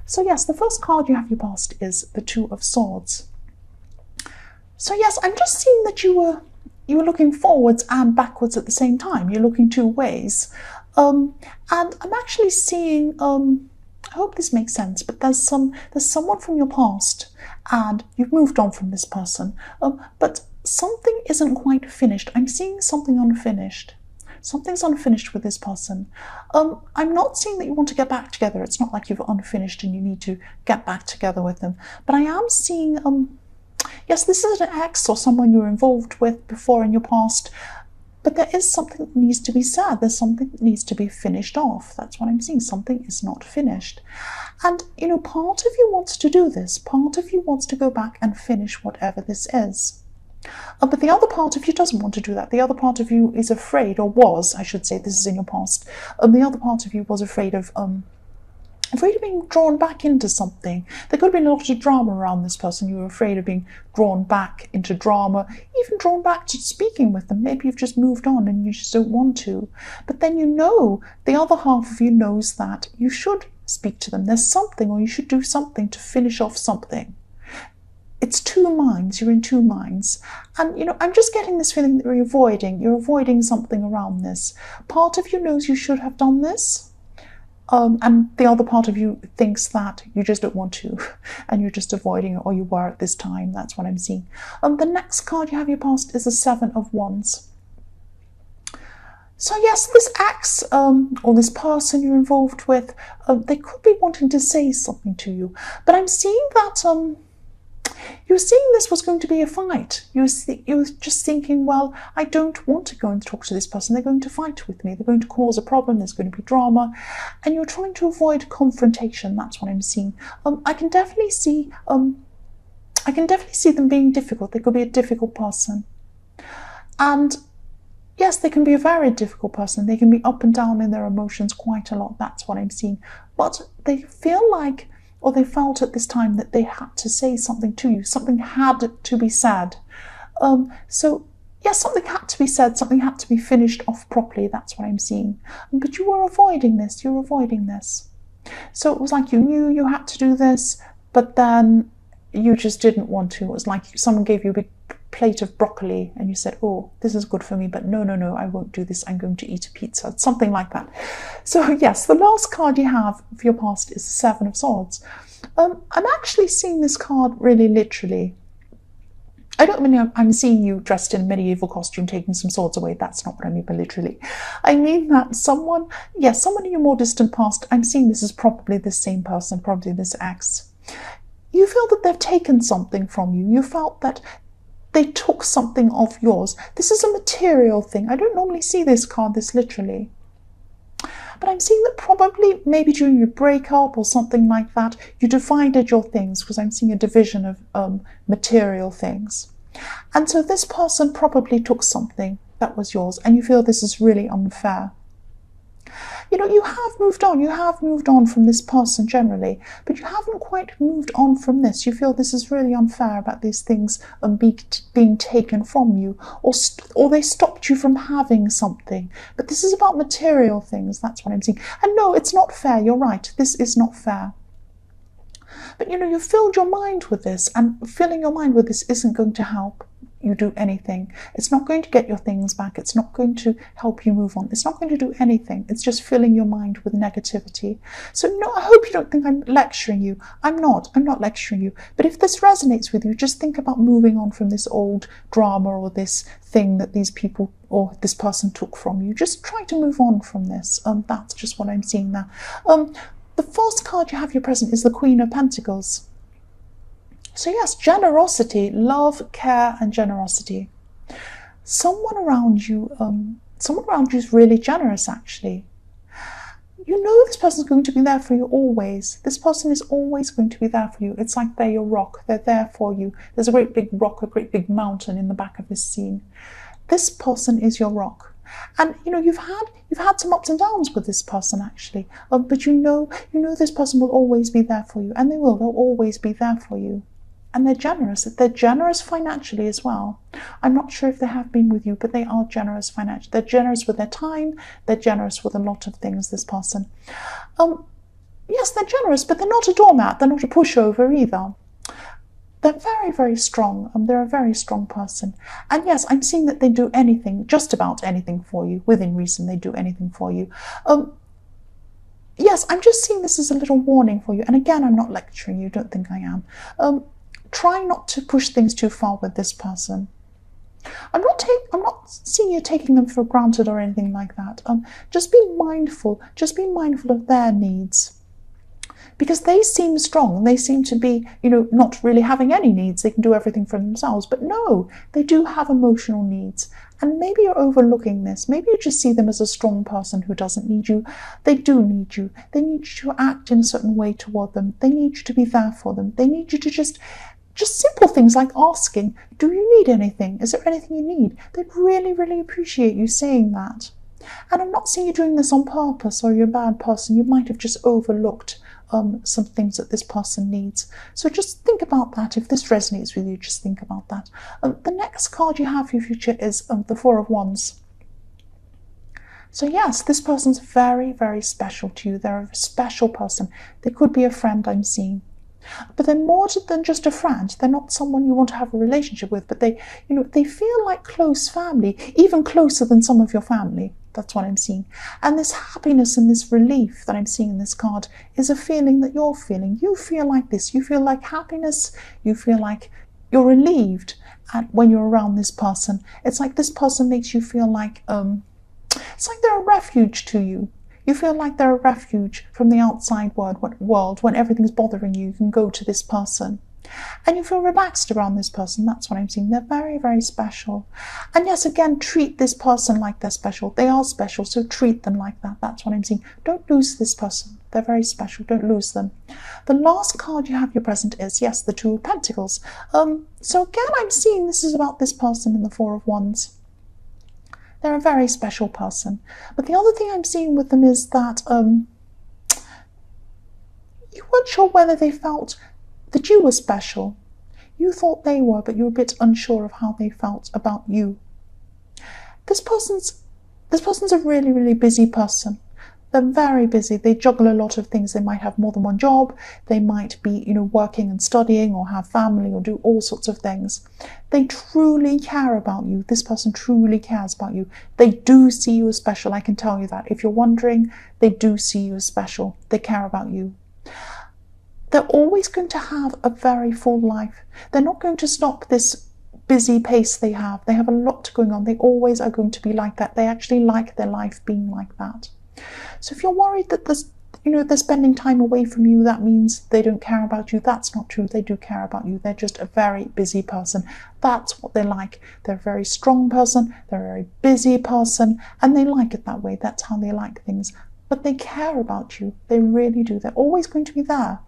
So yes, the first card you have your past is the Two of Swords. So yes, I'm just seeing that you were looking forwards and backwards at the same time. You're looking two ways. And I'm actually seeing, I hope this makes sense, but there's someone from your past and you've moved on from this person. But something isn't quite finished. I'm seeing something unfinished. Something's unfinished with this person. I'm not seeing that you want to get back together. It's not like you've unfinished and you need to get back together with them. But I am seeing, yes, this is an ex or someone you were involved with before in your past. But there is something that needs to be said. There's something that needs to be finished off. That's what I'm seeing. Something is not finished. And, part of you wants to do this. Part of you wants to go back and finish whatever this is. But the other part of you doesn't want to do that. The other part of you is afraid, or was, I should say, this is in your past. The other part of you was afraid of being drawn back into something. There could have been a lot of drama around this person. You were afraid of being drawn back into drama, even drawn back to speaking with them. Maybe you've just moved on and you just don't want to. But then the other half of you knows that you should speak to them. There's something, or you should do something to finish off something. It's two minds. You're in two minds. And, I'm just getting this feeling that you're avoiding something around this. Part of you knows you should have done this. And the other part of you thinks that you just don't want to, and you're just avoiding it, or you were at this time. That's what I'm seeing. The next card you have your past is the Seven of Wands. So yes, this ex or this person you're involved with, they could be wanting to say something to you, but I'm seeing that you're seeing this was going to be a fight. You're just thinking, well, I don't want to go and talk to this person. They're going to fight with me. They're going to cause a problem. There's going to be drama. And you're trying to avoid confrontation. That's what I'm seeing. I can definitely see them being difficult. They could be a difficult person. And yes, they can be a very difficult person. They can be up and down in their emotions quite a lot. That's what I'm seeing. But they feel like, or they felt at this time, that they had to say something to you. Something had to be said. So, yes, something had to be said. Something had to be finished off properly. That's what I'm seeing. But you were avoiding this. You're avoiding this. So it was like you knew you had to do this, but then you just didn't want to. It was like someone gave you a big plate of broccoli and you said, oh, this is good for me, but no, I won't do this. I'm going to eat a pizza. Something like that. So yes, the last card you have for your past is the Seven of Swords. I'm actually seeing this card really literally. I don't mean I'm seeing you dressed in a medieval costume taking some swords away. That's not what I mean by literally. I mean that someone in your more distant past, I'm seeing this as probably the same person, probably this ex. You feel that they've taken something from you. You felt that they took something of yours. This is a material thing. I don't normally see this card this literally. But I'm seeing that probably maybe during your breakup or something like that, you divided your things, because I'm seeing a division of material things. And so this person probably took something that was yours, and you feel this is really unfair. You have moved on from this person generally, but you haven't quite moved on from this. You feel this is really unfair about these things being taken from you, or they stopped you from having something. But this is about material things. That's what I'm seeing. And no, it's not fair. You're right. This is not fair. But you filled your mind with this, and filling your mind with this isn't going to help you do anything. It's not going to get your things back. It's not going to help you move on. It's not going to do anything. It's just filling your mind with negativity. So I hope you don't think I'm lecturing you. I'm not lecturing you. But if this resonates with you, just think about moving on from this old drama or this thing that these people or this person took from you. Just try to move on from this. That's just what I'm seeing now. The first card you have your present is the Queen of Pentacles. So yes, generosity, love, care, and generosity. Someone around you is really generous, actually. You know this person's going to be there for you always. This person is always going to be there for you. It's like they're your rock. They're there for you. There's a great big rock, a great big mountain in the back of this scene. This person is your rock. And you've had some ups and downs with this person, actually. But you know this person will always be there for you, and they'll always be there for you. And they're generous. They're generous financially as well. I'm not sure if they have been with you, but they are generous financially. They're generous with their time. They're generous with a lot of things, this person. yes, they're generous, but they're not a doormat. They're not a pushover either. They're very, very strong. They're a very strong person. And yes, I'm seeing that they do anything, just about anything for you. Within reason, they do anything for you. Yes, I'm just seeing this as a little warning for you. And again, I'm not lecturing you. Don't think I am. Try not to push things too far with this person. I'm not seeing you taking them for granted or anything like that. Just be mindful. Just be mindful of their needs. Because they seem strong, they seem to be, not really having any needs. They can do everything for themselves. But no, they do have emotional needs. And maybe you're overlooking this. Maybe you just see them as a strong person who doesn't need you. They do need you. They need you to act in a certain way toward them. They need you to be there for them. They need you to just simple things like asking, do you need anything? Is there anything you need? They'd really, really appreciate you saying that. And I'm not seeing you doing this on purpose or you're a bad person. You might have just overlooked some things that this person needs. So just think about that. If this resonates with you, just think about that. The next card you have for your future is the Four of Wands. So yes, this person's very, very special to you. They're a special person. They could be a friend, I'm seeing. But they're more than just a friend. They're not someone you want to have a relationship with, but they feel like close family, even closer than some of your family. That's what I'm seeing. And this happiness and this relief that I'm seeing in this card is a feeling that you're feeling. You feel like this. You feel like happiness. You feel like you're relieved when you're around this person. It's like this person makes you feel like, it's like they're a refuge to you. You feel like they're a refuge from the outside world. When everything's bothering you, you can go to this person. And you feel relaxed around this person. That's what I'm seeing. They're very, very special. And yes, again, treat this person like they're special. They are special, so treat them like that. That's what I'm seeing. Don't lose this person. They're very special. Don't lose them. The last card you have your present is, yes, the Two of Pentacles. So again, I'm seeing this is about this person in the Four of Wands. They're a very special person. But the other thing I'm seeing with them is that you weren't sure whether they felt that you were special. You thought they were, but you were a bit unsure of how they felt about you. This person's a really, really busy person. They're very busy. They juggle a lot of things. They might have more than one job. They might be, working and studying or have family or do all sorts of things. They truly care about you. This person truly cares about you. They do see you as special. I can tell you that. If you're wondering, they do see you as special. They care about you. They're always going to have a very full life. They're not going to stop this busy pace they have. They have a lot going on. They always are going to be like that. They actually like their life being like that. So if you're worried that they're spending time away from you, that means they don't care about you. That's not true. They do care about you. They're just a very busy person. That's what they're like. They're a very strong person. They're a very busy person, and they like it that way. That's how they like things. But they care about you. They really do. They're always going to be there.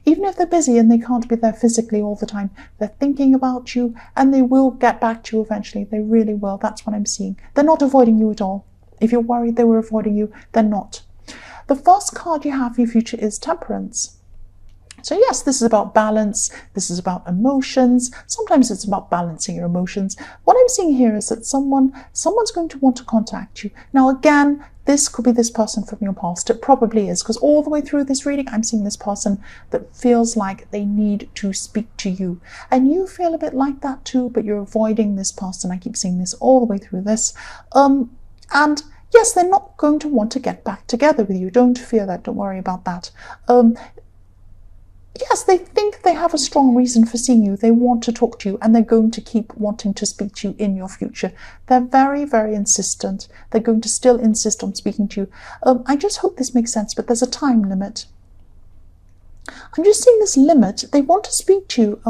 Even if they're busy and they can't be there physically all the time, they're thinking about you, and they will get back to you eventually. They really will. That's what I'm seeing. They're not avoiding you at all. If you're worried they were avoiding you, they're not. The first card you have for your future is Temperance. So yes, this is about balance. This is about emotions. Sometimes it's about balancing your emotions. What I'm seeing here is that someone's going to want to contact you. Now again, this could be this person from your past. It probably is, because all the way through this reading, I'm seeing this person that feels like they need to speak to you. And you feel a bit like that too, but you're avoiding this person. I keep seeing this all the way through this. And yes, they're not going to want to get back together with you. Don't fear that. Don't worry about that. Yes, they think they have a strong reason for seeing you. They want to talk to you, and they're going to keep wanting to speak to you in your future. They're very, very insistent. They're going to still insist on speaking to you. I just hope this makes sense, but there's a time limit. I'm just seeing this limit. They want to speak to you,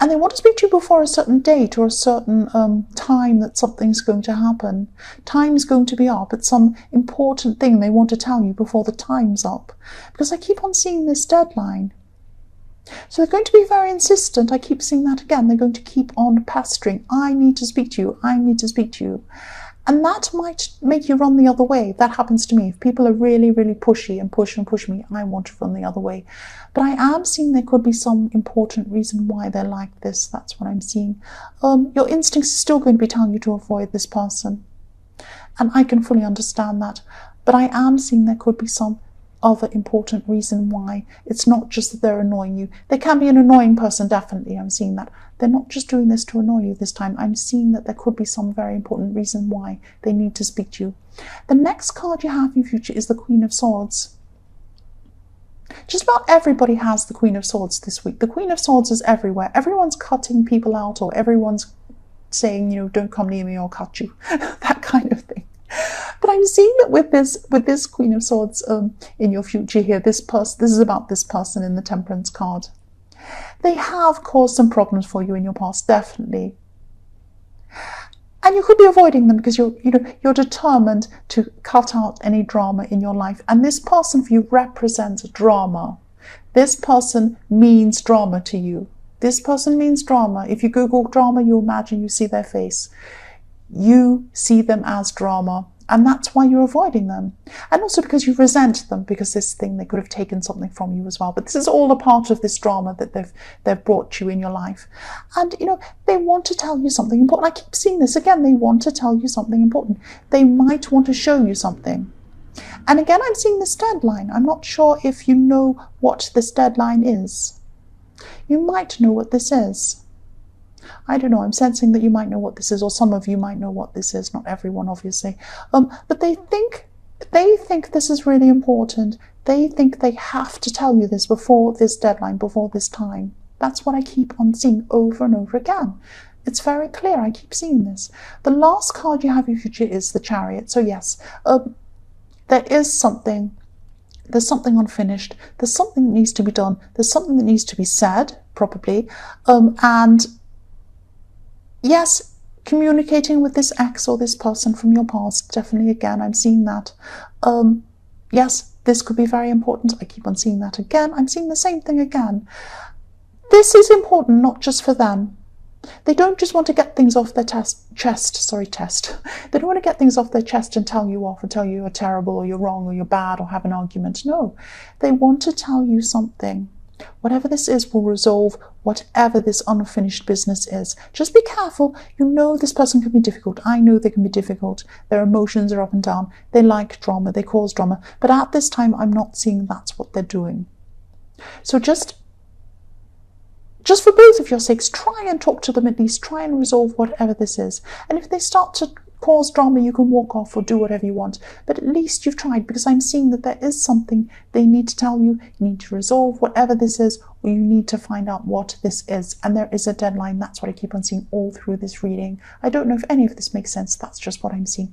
and they want to speak to you before a certain date or a certain time that something's going to happen. Time's going to be up. It's some important thing they want to tell you before the time's up. Because I keep on seeing this deadline. So they're going to be very insistent. I keep seeing that again. They're going to keep on pestering. I need to speak to you. I need to speak to you. And that might make you run the other way. That happens to me. If people are really, really pushy and push me, I want to run the other way. But I am seeing there could be some important reason why they're like this. That's what I'm seeing. Your instincts are still going to be telling you to avoid this person. And I can fully understand that. But I am seeing there could be some other important reason why. It's not just that they're annoying you. They can be an annoying person, definitely. I'm seeing that. They're not just doing this to annoy you this time. I'm seeing that there could be some very important reason why they need to speak to you. The next card you have in your future is the Queen of Swords. Just about everybody has the Queen of Swords this week. The Queen of Swords is everywhere. Everyone's cutting people out, or everyone's saying, you know, don't come near me or I'll cut you. That kind of thing. But I'm seeing that with this Queen of Swords in your future here, this is about this person in the Temperance card. They have caused some problems for you in your past, definitely. And you could be avoiding them because you're determined to cut out any drama in your life. And this person for you represents drama. This person means drama to you. This person means drama. If you Google drama, you imagine you see their face. You see them as drama. And that's why you're avoiding them. And also because you resent them, because this thing, they could have taken something from you as well. But this is all a part of this drama that they've brought you in your life. And, you know, they want to tell you something important. I keep seeing this again. They want to tell you something important. They might want to show you something. And again, I'm seeing this deadline. I'm not sure if you know what this deadline is. You might know what this is. I don't know, I'm sensing that you might know what this is, or some of you might know what this is, not everyone obviously. But they think this is really important. They think they have to tell you this before this deadline, before this time. That's what I keep on seeing over and over again. It's very clear, I keep seeing this. The last card you have in your future is the Chariot. So yes, there is something. There's something unfinished. There's something that needs to be done. There's something that needs to be said, probably. And yes, communicating with this ex or this person from your past, definitely, again, I'm seeing that. Yes, this could be very important. I keep on seeing that again. I'm seeing the same thing again. This is important, not just for them. They don't just want to get things off their chest. They don't want to get things off their chest and tell you off and tell you you're terrible or you're wrong or you're bad or have an argument. No, they want to tell you something. Whatever this is will resolve whatever this unfinished business is. Just be careful. You know this person can be difficult. I know they can be difficult. Their emotions are up and down. They like drama. They cause drama. But at this time, I'm not seeing that's what they're doing. So just for both of your sakes, try and talk to them at least. Try and resolve whatever this is. And if they start to cause drama, you can walk off or do whatever you want. But at least you've tried, because I'm seeing that there is something they need to tell you. You need to resolve whatever this is, or you need to find out what this is. And there is a deadline. That's what I keep on seeing all through this reading. I don't know if any of this makes sense. That's just what I'm seeing.